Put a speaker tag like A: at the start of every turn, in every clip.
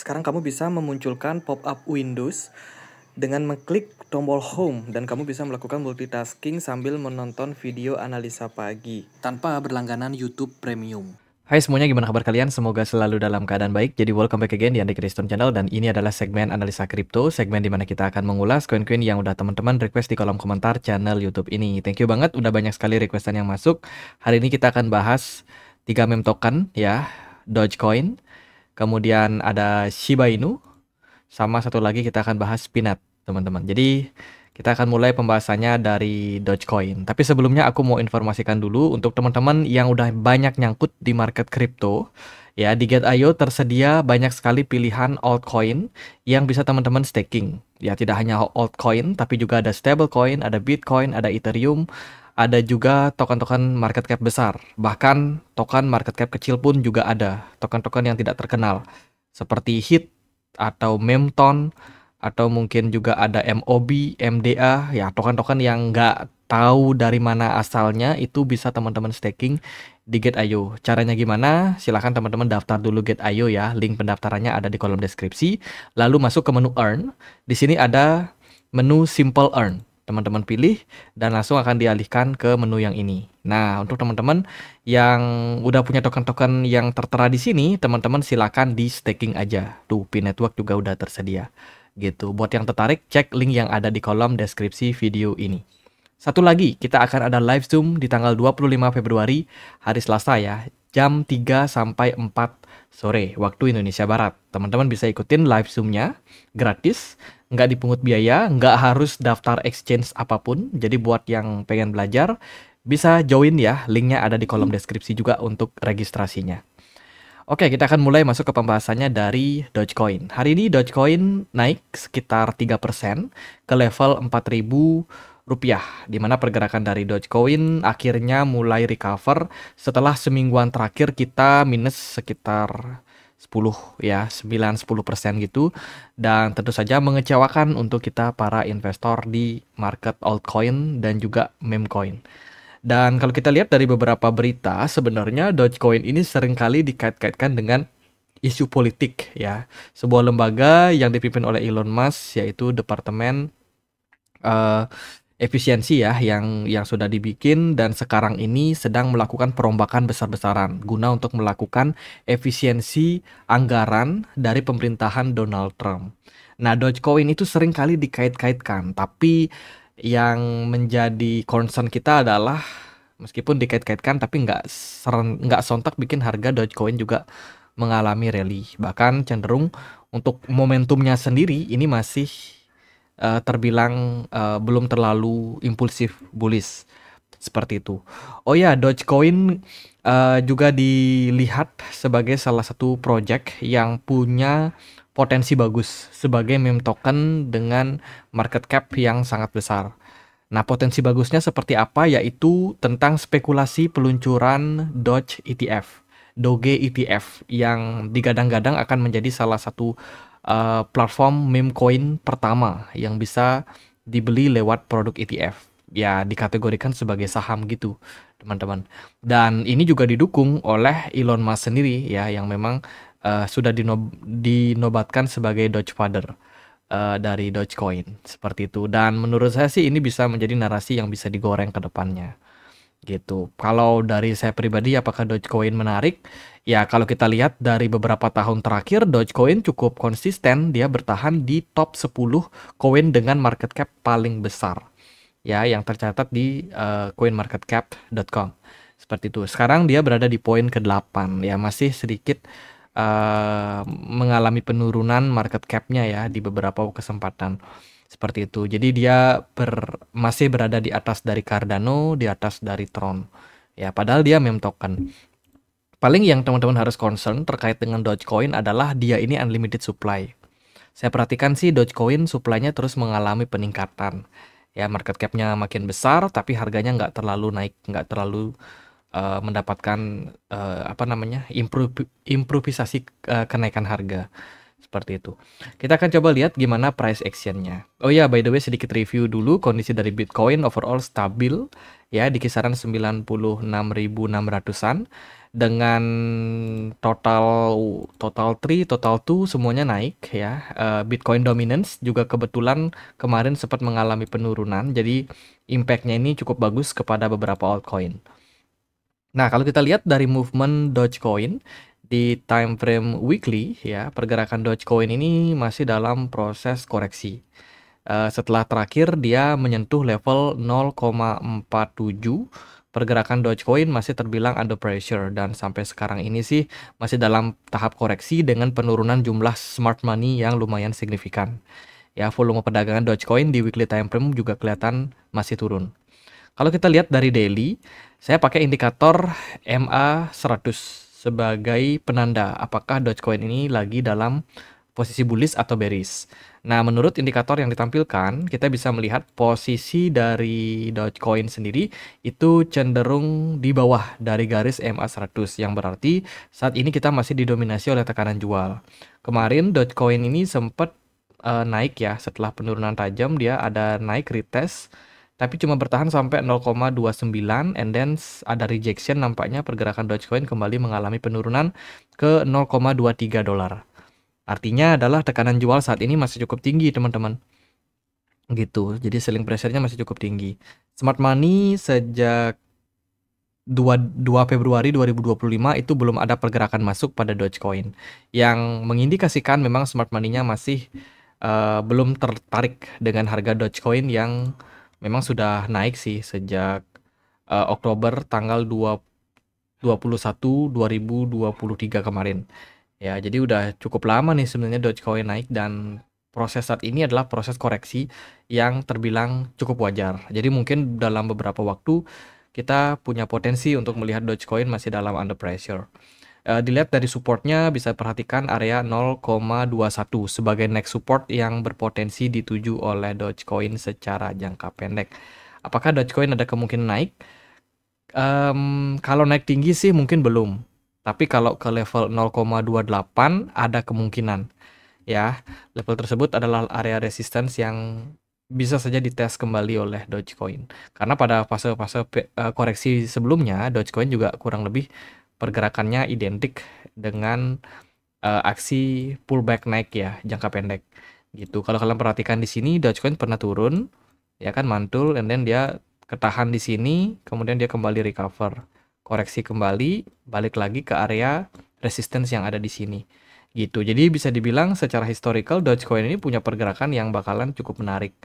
A: Sekarang kamu bisa memunculkan pop-up Windows dengan mengklik tombol Home dan kamu bisa melakukan multitasking sambil menonton video analisa pagi tanpa berlangganan YouTube Premium. Hai semuanya, gimana kabar kalian? Semoga selalu dalam keadaan baik. Jadi welcome back again di Andi Kriston Channel, dan ini adalah segmen analisa kripto, segmen dimana kita akan mengulas koin-koin yang udah teman-teman request di kolom komentar channel YouTube ini. Thank you banget, udah banyak sekali requestan yang masuk. Hari ini kita akan bahas 3 meme token ya, Dogecoin, kemudian ada Shiba Inu, sama satu lagi kita akan bahas Pinat, teman-teman. Jadi kita akan mulai pembahasannya dari Dogecoin. Tapi sebelumnya aku mau informasikan dulu untuk teman-teman yang udah banyak nyangkut di market kripto. Ya, di Get.io tersedia banyak sekali pilihan altcoin yang bisa teman-teman staking. Ya, tidak hanya altcoin, tapi juga ada stablecoin, ada Bitcoin, ada Ethereum, ada juga token-token market cap besar. Bahkan token market cap kecil pun juga ada. Token-token yang tidak terkenal seperti HIT atau Memton, atau mungkin juga ada MOB, MDA, ya token-token yang nggak tahu dari mana asalnya, itu bisa teman-teman staking di Get.io. Caranya gimana? Silahkan teman-teman daftar dulu Get.io ya, link pendaftarannya ada di kolom deskripsi. Lalu masuk ke menu Earn, di sini ada menu Simple Earn. Teman-teman pilih dan langsung akan dialihkan ke menu yang ini. Nah, untuk teman-teman yang udah punya token-token yang tertera di sini, teman-teman silakan di staking aja. Tuh, P-Network juga udah tersedia. Gitu. Buat yang tertarik, cek link yang ada di kolom deskripsi video ini. Satu lagi, kita akan ada live Zoom di tanggal 25 Februari, hari Selasa ya, jam 3 sampai 4 sore, waktu Indonesia Barat. Teman-teman bisa ikutin live Zoom-nya, gratis, nggak dipungut biaya, nggak harus daftar exchange apapun. Jadi buat yang pengen belajar, bisa join ya, linknya ada di kolom deskripsi juga untuk registrasinya. Oke, kita akan mulai masuk ke pembahasannya dari Dogecoin. Hari ini Dogecoin naik sekitar 3% ke level 4.000 rupiah, di mana pergerakan dari Dogecoin akhirnya mulai recover setelah semingguan terakhir kita minus sekitar 10 ya, 9-10% gitu, dan tentu saja mengecewakan untuk kita para investor di market altcoin dan juga meme coin. Dan kalau kita lihat dari beberapa berita, sebenarnya Dogecoin ini seringkali dikait-kaitkan dengan isu politik ya. Sebuah lembaga yang dipimpin oleh Elon Musk, yaitu Departemen Efisiensi ya, yang sudah dibikin dan sekarang ini sedang melakukan perombakan besar-besaran guna untuk melakukan efisiensi anggaran dari pemerintahan Donald Trump. Nah, Dogecoin itu sering kali dikait-kaitkan, tapi yang menjadi concern kita adalah meskipun dikait-kaitkan, tapi nggak sontak bikin harga Dogecoin juga mengalami rally. Bahkan cenderung untuk momentumnya sendiri ini masih terbilang belum terlalu impulsif bullish seperti itu. Oh ya, Dogecoin juga dilihat sebagai salah satu project yang punya potensi bagus sebagai meme token dengan market cap yang sangat besar. Nah, potensi bagusnya seperti apa? Yaitu tentang spekulasi peluncuran Doge ETF, Doge ETF yang digadang-gadang akan menjadi salah satu platform meme coin pertama yang bisa dibeli lewat produk ETF. Ya, dikategorikan sebagai saham gitu, teman-teman. Dan ini juga didukung oleh Elon Musk sendiri ya, yang memang sudah dinobatkan sebagai Doge Father dari Dogecoin seperti itu. Dan menurut saya sih ini bisa menjadi narasi yang bisa digoreng ke depannya. Gitu. Kalau dari saya pribadi, apakah Dogecoin menarik? Ya, kalau kita lihat dari beberapa tahun terakhir, Dogecoin cukup konsisten, dia bertahan di top 10 koin dengan market cap paling besar. Ya, yang tercatat di coinmarketcap.com. Seperti itu. Sekarang dia berada di poin ke-8, ya masih sedikit mengalami penurunan market cap-nya ya di beberapa kesempatan. Seperti itu. Jadi dia masih berada di atas dari Cardano, di atas dari Tron. Ya, padahal dia meme token. Paling yang teman-teman harus concern terkait dengan Dogecoin adalah dia ini unlimited supply. Saya perhatikan sih Dogecoin supply-nya terus mengalami peningkatan. Ya, market cap-nya makin besar, tapi harganya nggak terlalu naik, nggak terlalu mendapatkan improvisasi kenaikan harga. Seperti itu. Kita akan coba lihat gimana price action-nya. Oh ya, by the way sedikit review dulu kondisi dari Bitcoin overall stabil ya di kisaran 96.600-an dengan total total 3, total 2 semuanya naik ya. Bitcoin dominance juga kebetulan kemarin sempat mengalami penurunan, jadi impact-nya ini cukup bagus kepada beberapa altcoin. Nah, kalau kita lihat dari movement Dogecoin di time frame weekly ya, pergerakan Dogecoin ini masih dalam proses koreksi. Setelah terakhir dia menyentuh level 0,47, pergerakan Dogecoin masih terbilang under pressure dan sampai sekarang ini sih masih dalam tahap koreksi dengan penurunan jumlah smart money yang lumayan signifikan. Ya, volume perdagangan Dogecoin di weekly time frame juga kelihatan masih turun. Kalau kita lihat dari daily, saya pakai indikator MA100 sebagai penanda apakah Dogecoin ini lagi dalam posisi bullish atau bearish. Nah, menurut indikator yang ditampilkan, kita bisa melihat posisi dari Dogecoin sendiri itu cenderung di bawah dari garis MA100, yang berarti saat ini kita masih didominasi oleh tekanan jual. Kemarin Dogecoin ini sempat naik ya, setelah penurunan tajam dia ada naik retest, tapi cuma bertahan sampai 0,29 and then ada rejection, nampaknya pergerakan Dogecoin kembali mengalami penurunan ke 0,23 dolar. Artinya adalah tekanan jual saat ini masih cukup tinggi, teman-teman. Gitu. Jadi selling pressure-nya masih cukup tinggi. Smart money sejak 2 Februari 2025 itu belum ada pergerakan masuk pada Dogecoin, yang mengindikasikan memang smart money-nya masih belum tertarik dengan harga Dogecoin yang memang sudah naik sih sejak Oktober tanggal 21 2023 kemarin. Ya, jadi udah cukup lama nih sebenarnya Dogecoin naik, dan proses saat ini adalah proses koreksi yang terbilang cukup wajar. Jadi mungkin dalam beberapa waktu kita punya potensi untuk melihat Dogecoin masih dalam under pressure. Dilihat dari supportnya, bisa perhatikan area 0,21 sebagai next support yang berpotensi dituju oleh Dogecoin secara jangka pendek. Apakah Dogecoin ada kemungkinan naik? Kalau naik tinggi sih mungkin belum. Tapi kalau ke level 0,28 ada kemungkinan. Ya, level tersebut adalah area resistance yang bisa saja dites kembali oleh Dogecoin. Karena pada fase-fase koreksi sebelumnya, Dogecoin juga kurang lebih pergerakannya identik dengan aksi pullback naik ya, jangka pendek. Gitu. Kalau kalian perhatikan di sini, Dogecoin pernah turun, ya kan, mantul, and then dia ketahan di sini, kemudian dia kembali recover, koreksi kembali, balik lagi ke area resistance yang ada di sini. Gitu. Jadi bisa dibilang secara historical Dogecoin ini punya pergerakan yang bakalan cukup menarik.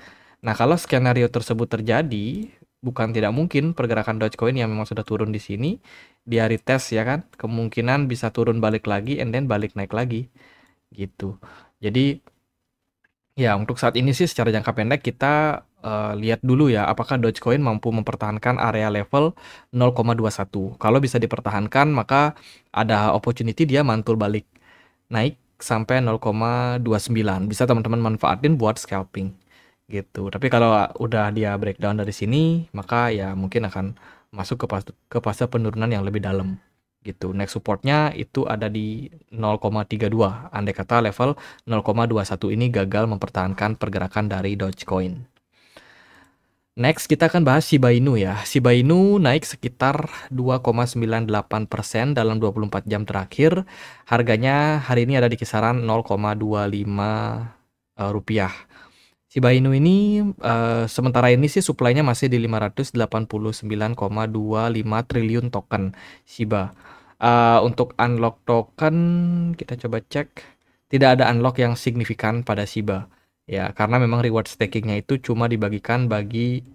A: Nah, kalau skenario tersebut terjadi, bukan tidak mungkin pergerakan Dogecoin yang memang sudah turun di sini, dia retest ya kan, kemungkinan bisa turun balik lagi and then balik naik lagi. Gitu. Jadi ya, untuk saat ini sih secara jangka pendek kita lihat dulu ya apakah Dogecoin mampu mempertahankan area level 0,21. Kalau bisa dipertahankan, maka ada opportunity dia mantul balik naik sampai 0,29. Bisa teman-teman manfaatin buat scalping gitu. Tapi kalau udah dia breakdown dari sini, maka ya mungkin akan masuk ke fase penurunan yang lebih dalam gitu. Next supportnya itu ada di 0,32. Andai kata level 0,21 ini gagal mempertahankan pergerakan dari Dogecoin. Next kita akan bahas Shiba Inu ya. Shiba Inu naik sekitar 2,98% dalam 24 jam terakhir. Harganya hari ini ada di kisaran 0,25 rupiah. Shiba Inu ini sementara ini sih supply-nya masih di 589,25 triliun token Shiba. Untuk unlock token kita coba cek, tidak ada unlock yang signifikan pada Shiba. Ya, karena memang reward stakingnya itu cuma dibagikan bagi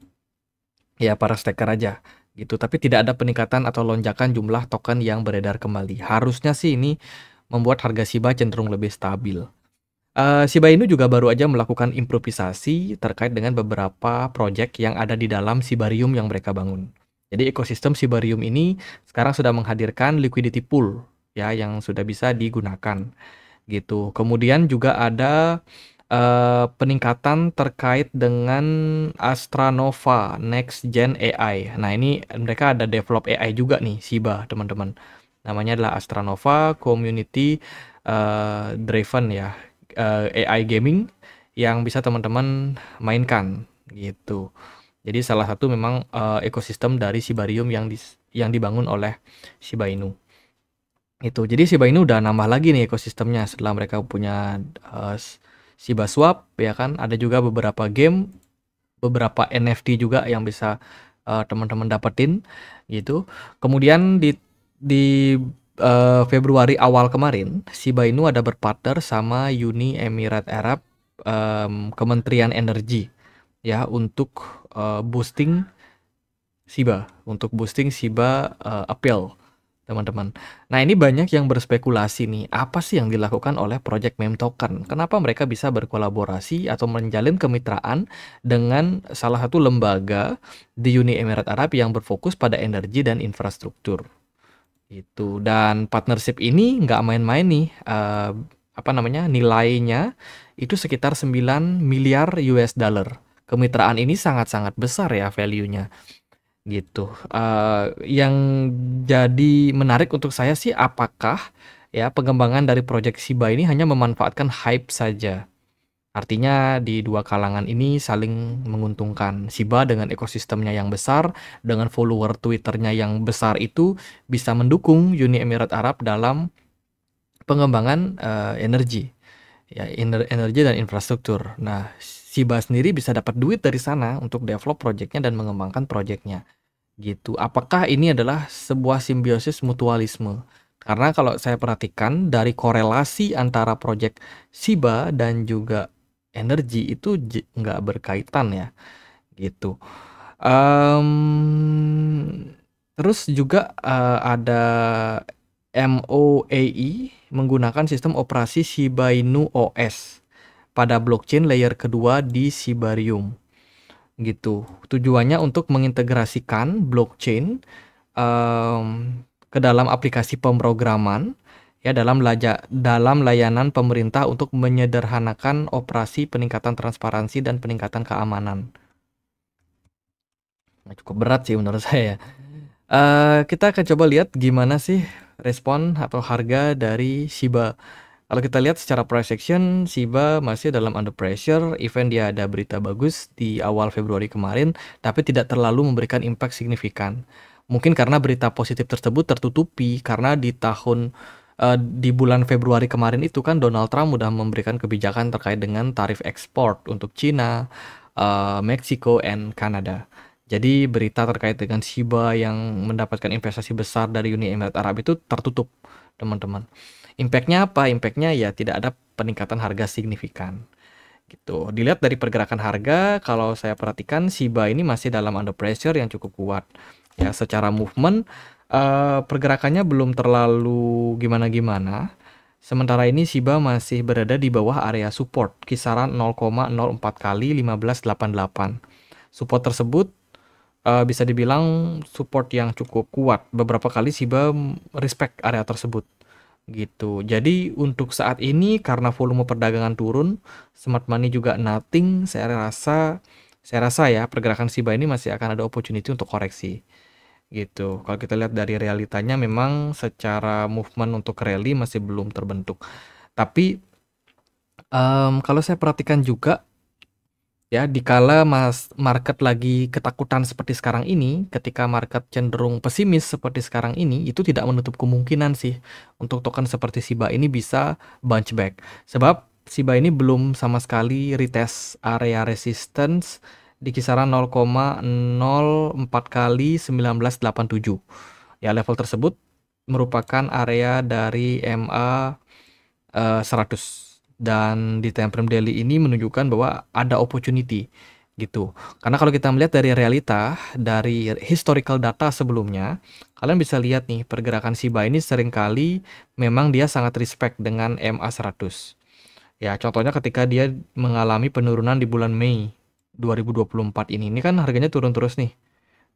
A: ya para staker aja gitu. Tapi tidak ada peningkatan atau lonjakan jumlah token yang beredar kembali. Harusnya sih ini membuat harga Shiba cenderung lebih stabil. Shiba Inu juga baru aja melakukan improvisasi terkait dengan beberapa project yang ada di dalam Shibarium yang mereka bangun. Jadi ekosistem Shibarium ini sekarang sudah menghadirkan liquidity pool ya yang sudah bisa digunakan gitu. Kemudian juga ada peningkatan terkait dengan Astranova Next Gen AI. Nah, ini mereka ada develop AI juga nih Shiba, teman-teman. Namanya adalah Astranova Community Driven ya, AI gaming yang bisa teman-teman mainkan gitu. Jadi salah satu memang ekosistem dari Shibarium yang dibangun oleh Shiba Inu. Itu. Jadi Shiba Inu udah nambah lagi nih ekosistemnya setelah mereka punya Shiba Swap ya kan. Ada juga beberapa game, beberapa NFT juga yang bisa teman-teman dapetin gitu. Kemudian di Februari awal kemarin, Shiba Inu ada berpartner sama Uni Emirat Arab, Kementerian Energi ya untuk boosting Shiba Appeal, teman-teman. Nah, ini banyak yang berspekulasi nih, apa sih yang dilakukan oleh Project Meme Token? Kenapa mereka bisa berkolaborasi atau menjalin kemitraan dengan salah satu lembaga di Uni Emirat Arab yang berfokus pada energi dan infrastruktur? Itu. Dan partnership ini nggak main-main nih, nilainya itu sekitar 9 miliar US dollar. Kemitraan ini sangat-sangat besar ya value-nya. Gitu. Yang jadi menarik untuk saya sih apakah ya pengembangan dari project Shiba ini hanya memanfaatkan hype saja. Artinya di dua kalangan ini saling menguntungkan. Shiba dengan ekosistemnya yang besar, dengan follower Twitternya yang besar itu bisa mendukung Uni Emirat Arab dalam pengembangan energi. Ya, energi dan infrastruktur. Nah, Shiba sendiri bisa dapat duit dari sana untuk develop projectnya dan mengembangkan projectnya. Gitu. Apakah ini adalah sebuah simbiosis mutualisme? Karena kalau saya perhatikan dari korelasi antara proyek Shiba dan juga energi itu nggak berkaitan ya, gitu. Terus juga ada MOAE menggunakan sistem operasi Shiba Inu OS pada blockchain layer kedua di Shibarium. Gitu. Tujuannya untuk mengintegrasikan blockchain ke dalam aplikasi pemrograman ya dalam layanan pemerintah untuk menyederhanakan operasi, peningkatan transparansi dan peningkatan keamanan. Nah, cukup berat sih menurut saya. Kita akan coba lihat gimana sih respon atau harga dari Shiba. Kalau kita lihat secara price action, Shiba masih dalam under pressure. Even dia ada berita bagus di awal Februari kemarin, tapi tidak terlalu memberikan impact signifikan. Mungkin karena berita positif tersebut tertutupi karena di bulan Februari kemarin itu kan Donald Trump udah memberikan kebijakan terkait dengan tarif ekspor untuk Cina, Meksiko, dan Kanada. Jadi berita terkait dengan Shiba yang mendapatkan investasi besar dari Uni Emirat Arab itu tertutup, teman-teman. Impactnya apa? Impactnya ya tidak ada peningkatan harga signifikan. Gitu. Dilihat dari pergerakan harga, kalau saya perhatikan Shiba ini masih dalam under pressure yang cukup kuat. Ya, secara movement pergerakannya belum terlalu gimana-gimana. Sementara ini Shiba masih berada di bawah area support kisaran 0,04 kali 1588. Support tersebut bisa dibilang support yang cukup kuat. Beberapa kali Shiba respect area tersebut. Gitu. Jadi untuk saat ini karena volume perdagangan turun, smart money juga nothing, saya rasa ya pergerakan Shiba ini masih akan ada opportunity untuk koreksi. Gitu. Kalau kita lihat dari realitanya memang secara movement untuk rally masih belum terbentuk. Tapi kalau saya perhatikan juga ya, dikala market lagi ketakutan seperti sekarang ini, ketika market cenderung pesimis seperti sekarang ini, itu tidak menutup kemungkinan sih untuk token seperti Shiba ini bisa bounce back. Sebab Shiba ini belum sama sekali retest area resistance di kisaran 0,04 kali 1987. Ya, level tersebut merupakan area dari MA 100. Dan di time frame daily ini menunjukkan bahwa ada opportunity gitu. Karena kalau kita melihat dari realita, dari historical data sebelumnya, kalian bisa lihat nih pergerakan Shiba ini seringkali memang dia sangat respect dengan MA100. Ya, contohnya ketika dia mengalami penurunan di bulan Mei 2024 ini kan harganya turun terus nih,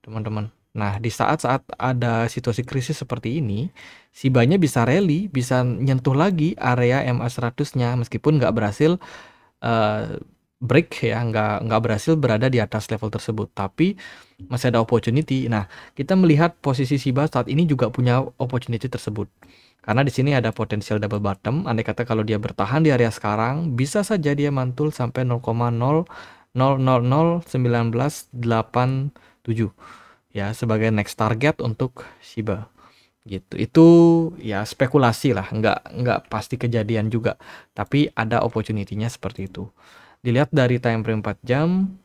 A: teman-teman. Nah, di saat-saat ada situasi krisis seperti ini, Shiba-nya bisa rally, bisa nyentuh lagi area MA100-nya meskipun nggak berhasil break ya, nggak berhasil berada di atas level tersebut, tapi masih ada opportunity. Nah, kita melihat posisi Shiba saat ini juga punya opportunity tersebut. Karena di sini ada potensial double bottom, andai kata kalau dia bertahan di area sekarang, bisa saja dia mantul sampai 0,001987 ya sebagai next target untuk Shiba gitu. Itu ya spekulasi lah, nggak pasti kejadian juga, tapi ada opportunity-nya seperti itu. Dilihat dari time frame 4 jam,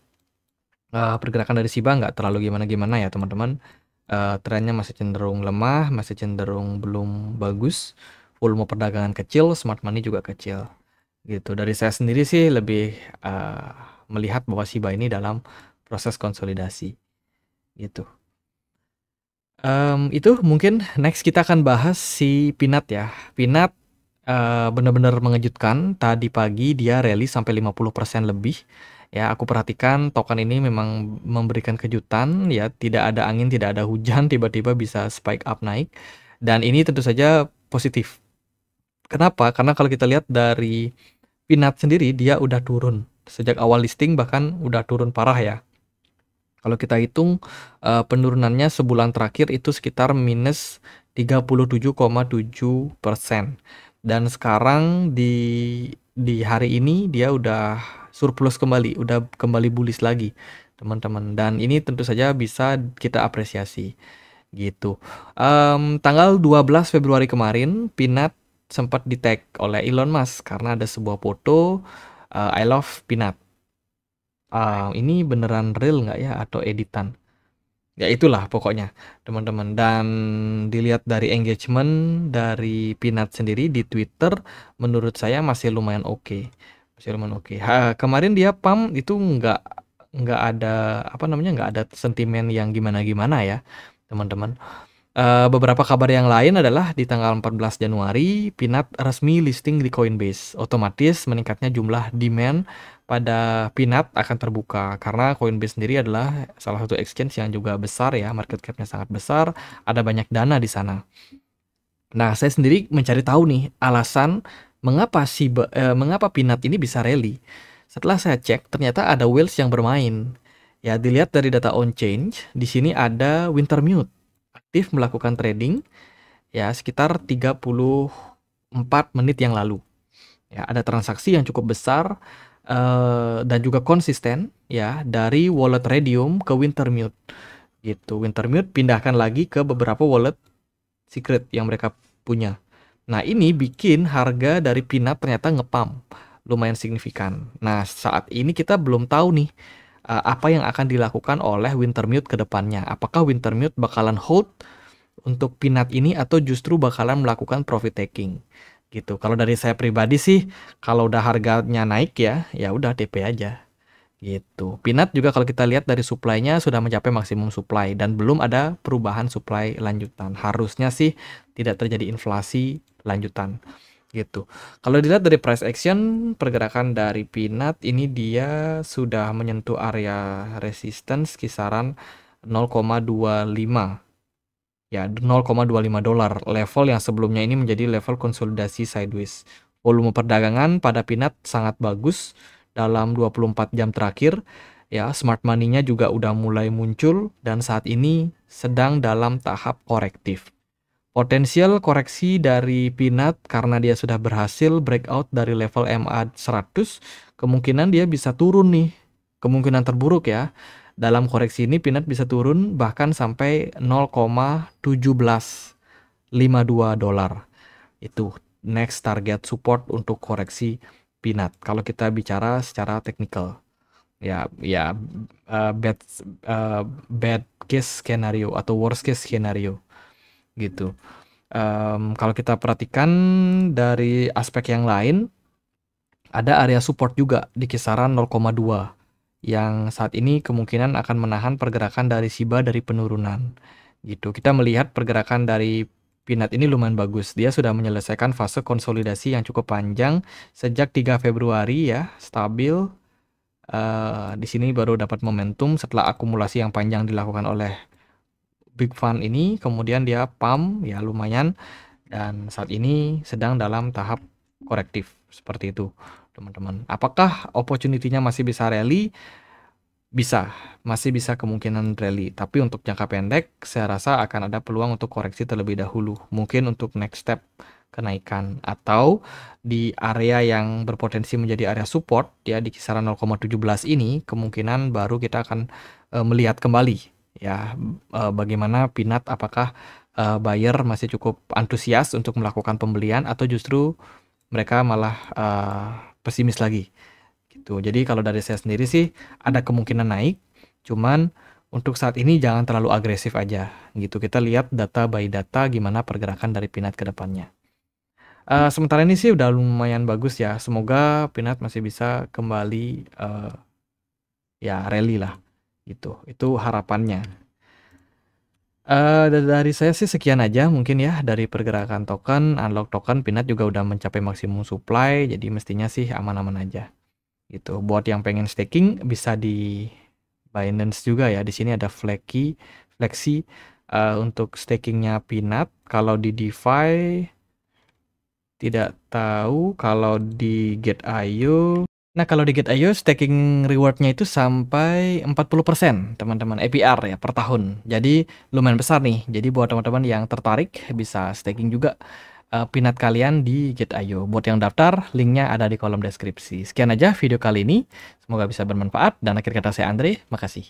A: pergerakan dari Shiba nggak terlalu gimana-gimana ya teman-teman. Trennya masih cenderung lemah, masih cenderung belum bagus. Volume perdagangan kecil, smart money juga kecil. Gitu. Dari saya sendiri sih lebih melihat bahwa Shiba ini dalam proses konsolidasi. Gitu. Itu mungkin next kita akan bahas si Peanut ya. Peanut benar-benar mengejutkan. Tadi pagi dia rally sampai 50% lebih. Ya, aku perhatikan token ini memang memberikan kejutan ya, tidak ada angin, tidak ada hujan, tiba-tiba bisa spike up naik. Dan ini tentu saja positif. Kenapa? Karena kalau kita lihat dari Peanut sendiri dia udah turun. Sejak awal listing bahkan udah turun parah ya. Kalau kita hitung penurunannya sebulan terakhir itu sekitar minus 37,7%. Dan sekarang di hari ini dia udah surplus kembali, udah kembali bullish lagi, teman-teman. Dan ini tentu saja bisa kita apresiasi gitu. Tanggal 12 Februari kemarin, Peanut sempat di-tag oleh Elon Musk karena ada sebuah foto I love Peanut. Ini beneran real nggak ya atau editan? Ya itulah pokoknya teman-teman. Dan dilihat dari engagement dari Peanut sendiri di Twitter, menurut saya masih lumayan oke. Masih lumayan oke. Kemarin dia pump itu nggak ada apa namanya, nggak ada sentimen yang gimana-gimana ya teman-teman. Beberapa kabar yang lain adalah di tanggal 14 Januari, Peanut resmi listing di Coinbase. Otomatis meningkatnya jumlah demand pada Peanut akan terbuka karena Coinbase sendiri adalah salah satu exchange yang juga besar ya, market cap-nya sangat besar, ada banyak dana di sana. Nah, saya sendiri mencari tahu nih alasan mengapa mengapa Peanut ini bisa rally. Setelah saya cek, ternyata ada whales yang bermain. Ya, dilihat dari data on change, di sini ada Wintermute aktif melakukan trading ya sekitar 34 menit yang lalu. Ya, ada transaksi yang cukup besar dan juga konsisten ya dari wallet Raydium ke Wintermute. Gitu. Wintermute pindahkan lagi ke beberapa wallet secret yang mereka punya. Nah, ini bikin harga dari Peanut ternyata ngepump lumayan signifikan. Nah, saat ini kita belum tahu nih apa yang akan dilakukan oleh Wintermute ke depannya. Apakah Wintermute bakalan hold untuk Peanut ini atau justru bakalan melakukan profit taking gitu. Kalau dari saya pribadi sih, kalau udah harganya naik ya udah TP aja gitu. Peanut juga kalau kita lihat dari supply-nya sudah mencapai maksimum supply dan belum ada perubahan supply lanjutan. Harusnya sih tidak terjadi inflasi lanjutan gitu. Kalau dilihat dari price action, pergerakan dari Peanut ini dia sudah menyentuh area resistance kisaran 0,25 ya, $0,25 level yang sebelumnya ini menjadi level konsolidasi sideways. Volume perdagangan pada Peanut sangat bagus dalam 24 jam terakhir ya, smart money-nya juga udah mulai muncul dan saat ini sedang dalam tahap korektif. Potensial koreksi dari Peanut karena dia sudah berhasil breakout dari level MA 100, kemungkinan dia bisa turun nih. Kemungkinan terburuk ya. Dalam koreksi ini Peanut bisa turun bahkan sampai $0,1752. Itu next target support untuk koreksi Peanut. Kalau kita bicara secara teknikal. Ya bad case scenario atau worst case scenario gitu. Kalau kita perhatikan dari aspek yang lain, ada area support juga di kisaran 0,2 yang saat ini kemungkinan akan menahan pergerakan dari Shiba dari penurunan gitu. Kita melihat pergerakan dari Peanut ini lumayan bagus. Dia sudah menyelesaikan fase konsolidasi yang cukup panjang sejak 3 Februari ya, stabil. Di sini baru dapat momentum setelah akumulasi yang panjang dilakukan oleh Big Fund ini, kemudian dia pump ya lumayan dan saat ini sedang dalam tahap korektif seperti itu teman-teman. Apakah opportunity-nya masih bisa rally? Bisa, masih bisa kemungkinan rally, tapi untuk jangka pendek saya rasa akan ada peluang untuk koreksi terlebih dahulu. Mungkin untuk next step
B: kenaikan, atau di area yang berpotensi menjadi area support ya di kisaran 0,17 ini kemungkinan baru kita akan melihat kembali ya bagaimana Pinat, apakah buyer masih cukup antusias untuk melakukan pembelian atau justru mereka malah pesimis lagi gitu. Jadi kalau dari saya sendiri sih ada kemungkinan naik, cuman untuk saat ini jangan terlalu agresif aja gitu. Kita lihat data by data gimana pergerakan dari Pinat ke depannya. Sementara ini sih udah lumayan bagus ya. Semoga Pinat masih bisa kembali ya rally lah gitu. Itu harapannya. Dari saya sih sekian aja mungkin ya dari pergerakan token, unlock token, Pinat juga udah mencapai maksimum supply, jadi mestinya sih aman-aman aja gitu. Buat yang pengen staking bisa di Binance juga ya. Di sini ada Flexi untuk stakingnya Pinat. Kalau di DeFi tidak tahu, kalau di Get.io. Nah, kalau di Get.io staking rewardnya itu sampai 40% teman-teman, APR ya per tahun. Jadi lumayan besar nih. Jadi buat teman-teman yang tertarik bisa staking juga Pinat kalian di Get.io. Buat yang daftar, linknya ada di kolom deskripsi. Sekian aja video kali ini. Semoga bisa bermanfaat. Dan akhir kata saya Andre, makasih.